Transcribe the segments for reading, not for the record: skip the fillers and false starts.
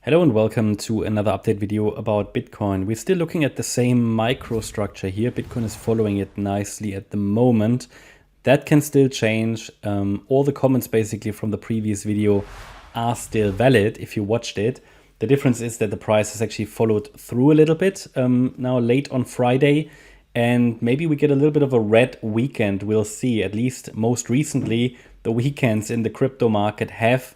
Hello and welcome to another update video about Bitcoin. We're still looking at the same microstructure here. Bitcoin is following it nicely at the moment. That can still change. All the comments basically from the previous video are still valid if you watched it. The difference is that the price has actually followed through a little bit now late on Friday. And maybe we get a little bit of a red weekend. We'll see. At least most recently, the weekends in the crypto market have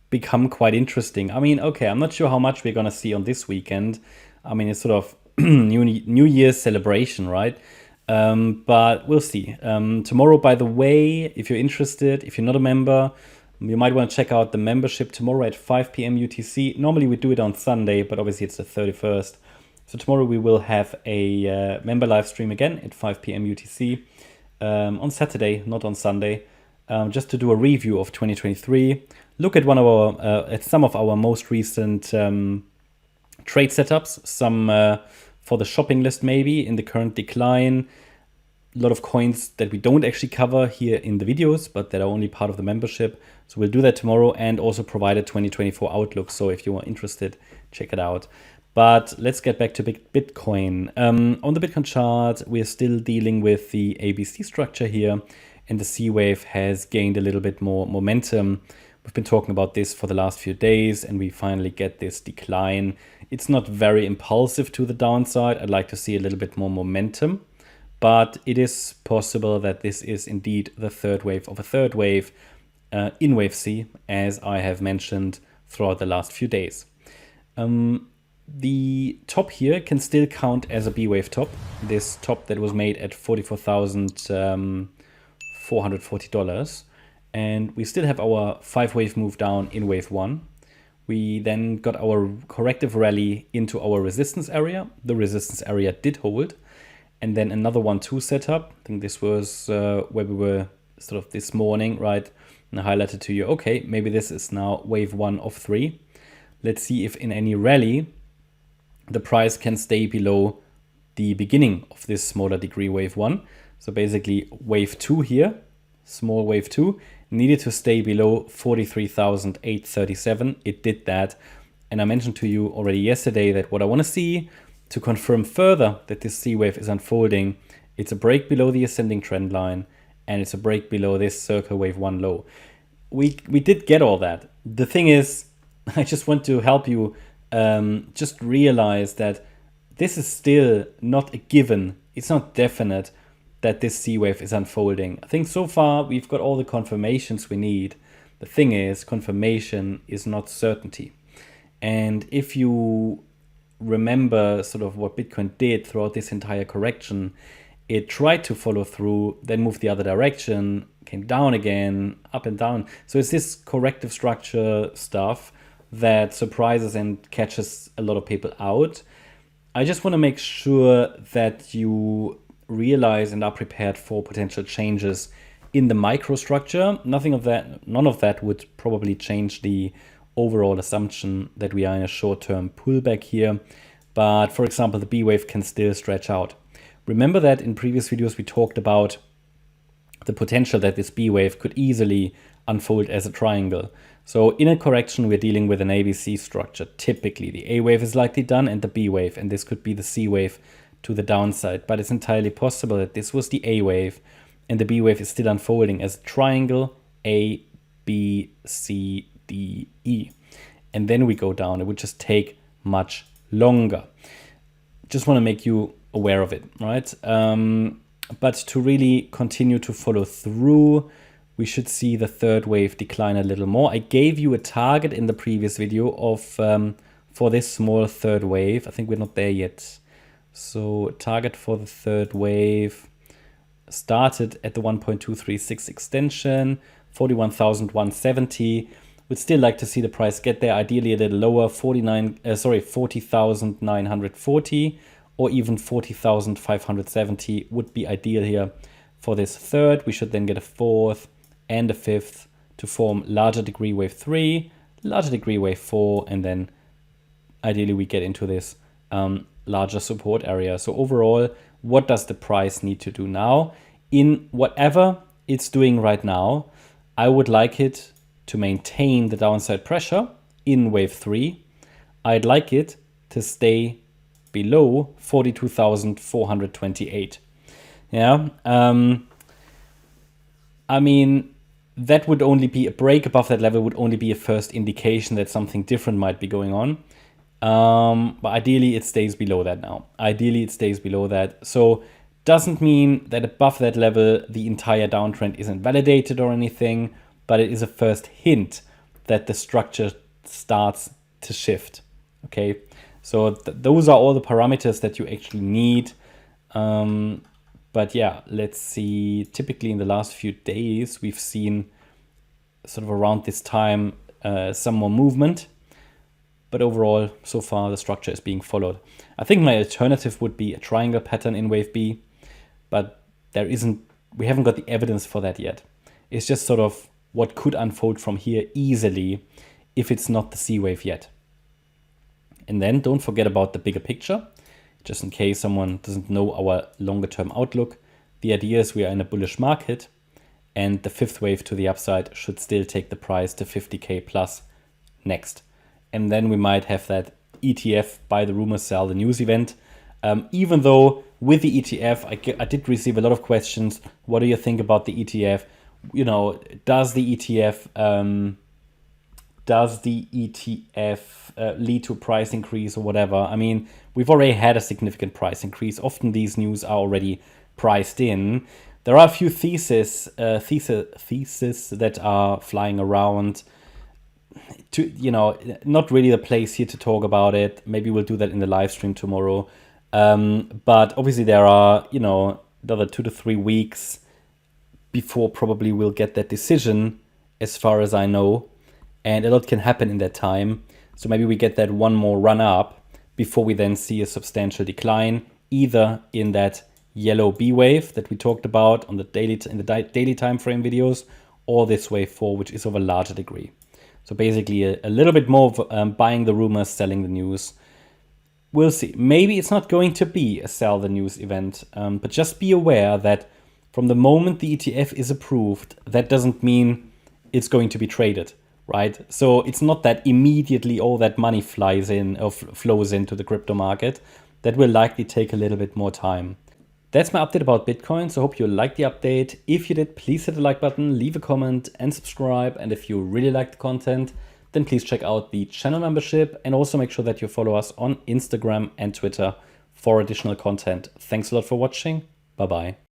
become quite interesting. I mean, okay, I'm not sure how much we're going to see on this weekend. I mean, it's sort of New Year's celebration, right? But we'll see. Tomorrow, by the way, if you're interested, if you're not a member, you might want to check out the membership tomorrow at 5 p.m. UTC. Normally we do it on Sunday, but obviously it's the 31st. So tomorrow we will have a member live stream again at 5 p.m. UTC on Saturday, not on Sunday, just to do a review of 2023. Look at at some of our most recent trade setups, some for the shopping list maybe in the current decline. A lot of coins that we don't actually cover here in the videos, but that are only part of the membership. So we'll do that tomorrow and also provide a 2024 outlook. So if you are interested, check it out. But let's get back to Bitcoin. On the Bitcoin chart, we're still dealing with the ABC structure here, and the C wave has gained a little bit more momentum. We've been talking about this for the last few days, and we finally get this decline. It's not very impulsive to the downside. I'd like to see a little bit more momentum, but it is possible that this is indeed the third wave of a third wave in wave C, as I have mentioned throughout the last few days. The top here can still count as a B wave top. This top that was made at $44,440. And we still have our 5-wave move down in wave 1. We then got our corrective rally into our resistance area. The resistance area did hold. And then another 1-2 setup. I think this was where we were sort of this morning, right? And I highlighted to you, okay, maybe this is now wave 1 of 3. Let's see if in any rally, the price can stay below the beginning of this smaller degree wave 1. So basically wave 2 here, small wave 2, needed to stay below 43,837. It did that. And I mentioned to you already yesterday that what I want to see to confirm further that this C wave is unfolding, it's a break below the ascending trend line, and it's a break below this circle wave 1 low. We did get all that. The thing is, I just want to help you just realize that this is still not a given. It's not definite that this C wave is unfolding. I think so far we've got all the confirmations we need. The thing is, confirmation is not certainty. And if you remember sort of what Bitcoin did throughout this entire correction, it tried to follow through, then moved the other direction, came down again, up and down. So it's this corrective structure stuff that surprises and catches a lot of people out. I just want to make sure that you realize and are prepared for potential changes in the microstructure. None of that would probably change the overall assumption that we are in a short-term pullback here. But for example, the B wave can still stretch out. Remember that in previous videos we talked about the potential that this B wave could easily unfold as a triangle. So in a correction, we're dealing with an ABC structure. Typically, the A wave is likely done and the B wave, and this could be the C wave to the downside. But it's entirely possible that this was the A wave and the B wave is still unfolding as a triangle A, B, C, D, E. And then we go down. It would just take much longer. Just want to make you aware of it, right? But to really continue to follow through, we should see the third wave decline a little more. I gave you a target in the previous video of for this small third wave. I think we're not there yet. So target for the third wave started at the 1.236 extension, 41,170. Would still like to see the price get there, ideally a little lower, 40,940 or even 40,570 would be ideal here for this third. We should then get a fourth and a fifth to form larger degree wave 3, larger degree wave 4, and then ideally we get into this larger support area. So overall, what does the price need to do now? In whatever it's doing right now, I would like it to maintain the downside pressure in wave 3. I'd like it to stay below 42,428. Yeah. I mean, that would only be a break above that level, would only be a first indication that something different might be going on. But ideally it stays below that now. Ideally it stays below that. So doesn't mean that above that level the entire downtrend isn't validated or anything, but it is a first hint that the structure starts to shift. Okay, so those are all the parameters that you actually need. But yeah, let's see. Typically in the last few days, we've seen sort of around this time some more movement. But overall, so far, the structure is being followed. I think my alternative would be a triangle pattern in wave B, but we haven't got the evidence for that yet. It's just sort of what could unfold from here easily if it's not the C wave yet. And then don't forget about the bigger picture, just in case someone doesn't know our longer term outlook. The idea is we are in a bullish market, and the fifth wave to the upside should still take the price to 50K plus next. And then we might have that ETF, buy the rumor, sell the news event. Even though with the ETF, I did receive a lot of questions. What do you think about the ETF? You know, does the ETF lead to a price increase or whatever? I mean, we've already had a significant price increase. Often these news are already priced in. There are a few theses that are flying around. Not really the place here to talk about it. Maybe we'll do that in the live stream tomorrow. But obviously there are, another 2 to 3 weeks before probably we'll get that decision, as far as I know. And a lot can happen in that time. So maybe we get that one more run up before we then see a substantial decline, either in that yellow B wave that we talked about in the daily time frame videos, or this wave 4, which is of a larger degree. So basically a little bit more of buying the rumors, selling the news. We'll see. Maybe it's not going to be a sell the news event, but just be aware that from the moment the ETF is approved, that doesn't mean it's going to be traded, right? So it's not that immediately all that money flies in or flows into the crypto market. That will likely take a little bit more time. That's my update about Bitcoin, so I hope you liked the update. If you did, please hit the like button, leave a comment and subscribe. And if you really like the content, then please check out the channel membership and also make sure that you follow us on Instagram and Twitter for additional content. Thanks a lot for watching. Bye-bye.